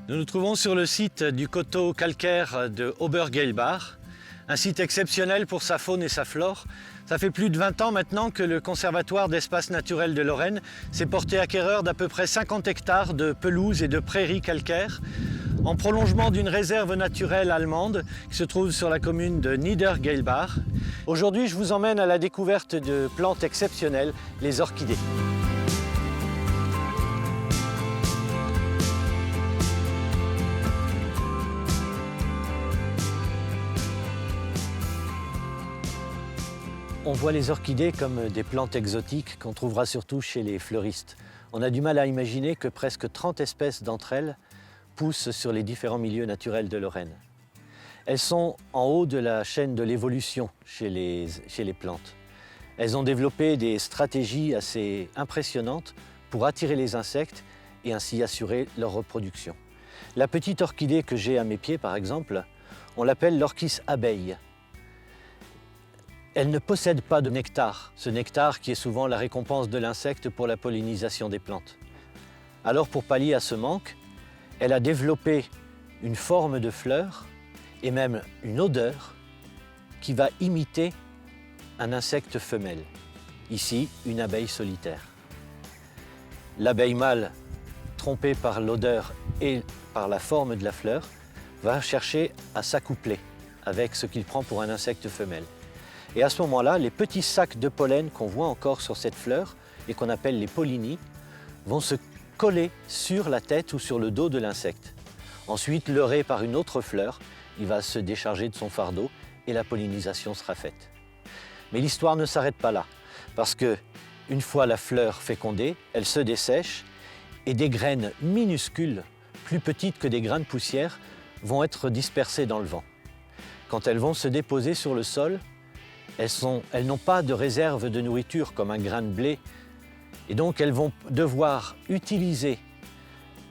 Nous nous trouvons sur le site du coteau calcaire de Obergeilbach, un site exceptionnel pour sa faune et sa flore. Ça fait plus de 20 ans maintenant que le Conservatoire d'espaces naturels de Lorraine s'est porté acquéreur d'à peu près 50 hectares de pelouses et de prairies calcaires, en prolongement d'une réserve naturelle allemande qui se trouve sur la commune de Niedergeilbach. Aujourd'hui, je vous emmène à la découverte de plantes exceptionnelles, les orchidées. On voit les orchidées comme des plantes exotiques qu'on trouvera surtout chez les fleuristes. On a du mal à imaginer que presque 30 espèces d'entre elles poussent sur les différents milieux naturels de Lorraine. Elles sont en haut de la chaîne de l'évolution chez les plantes. Elles ont développé des stratégies assez impressionnantes pour attirer les insectes et ainsi assurer leur reproduction. La petite orchidée que j'ai à mes pieds, par exemple, on l'appelle l'orchis abeille. Elle ne possède pas de nectar, ce nectar qui est souvent la récompense de l'insecte pour la pollinisation des plantes. Alors pour pallier à ce manque, elle a développé une forme de fleur et même une odeur qui va imiter un insecte femelle, ici une abeille solitaire. L'abeille mâle, trompée par l'odeur et par la forme de la fleur, va chercher à s'accoupler avec ce qu'il prend pour un insecte femelle. Et à ce moment-là, les petits sacs de pollen qu'on voit encore sur cette fleur et qu'on appelle les pollinies vont se coller sur la tête ou sur le dos de l'insecte. Ensuite, leurré par une autre fleur, il va se décharger de son fardeau et la pollinisation sera faite. Mais l'histoire ne s'arrête pas là, parce que une fois la fleur fécondée, elle se dessèche et des graines minuscules, plus petites que des grains de poussière, vont être dispersées dans le vent. Quand elles vont se déposer sur le sol, elles n'ont pas de réserve de nourriture comme un grain de blé et donc elles vont devoir utiliser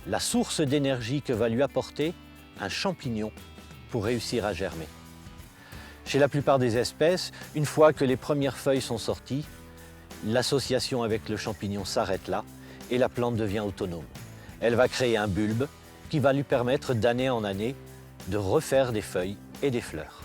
la source d'énergie que va lui apporter un champignon pour réussir à germer. Chez la plupart des espèces, une fois que les premières feuilles sont sorties, l'association avec le champignon s'arrête là et la plante devient autonome. Elle va créer un bulbe qui va lui permettre d'année en année de refaire des feuilles et des fleurs.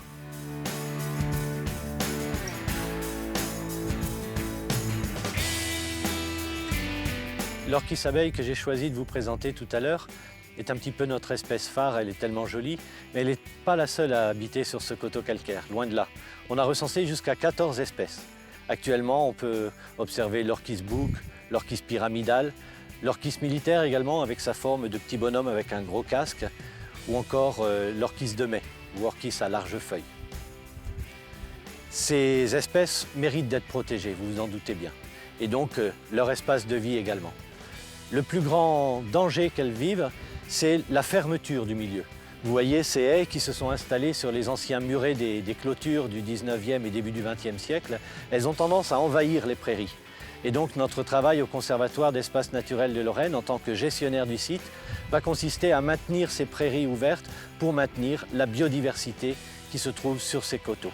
L'orchis abeille que j'ai choisi de vous présenter tout à l'heure est un petit peu notre espèce phare, elle est tellement jolie, mais elle n'est pas la seule à habiter sur ce coteau calcaire, loin de là. On a recensé jusqu'à 14 espèces. Actuellement, on peut observer l'orchis bouc, l'orchis pyramidal, l'orchis militaire également avec sa forme de petit bonhomme avec un gros casque, ou encore l'orchis de mai, ou orchis à larges feuilles. Ces espèces méritent d'être protégées, vous vous en doutez bien, et donc leur espace de vie également. Le plus grand danger qu'elles vivent, c'est la fermeture du milieu. Vous voyez ces haies qui se sont installées sur les anciens murets des clôtures du 19e et début du 20e siècle, elles ont tendance à envahir les prairies. Et donc notre travail au Conservatoire d'espaces naturels de Lorraine, en tant que gestionnaire du site, va consister à maintenir ces prairies ouvertes pour maintenir la biodiversité qui se trouve sur ces coteaux.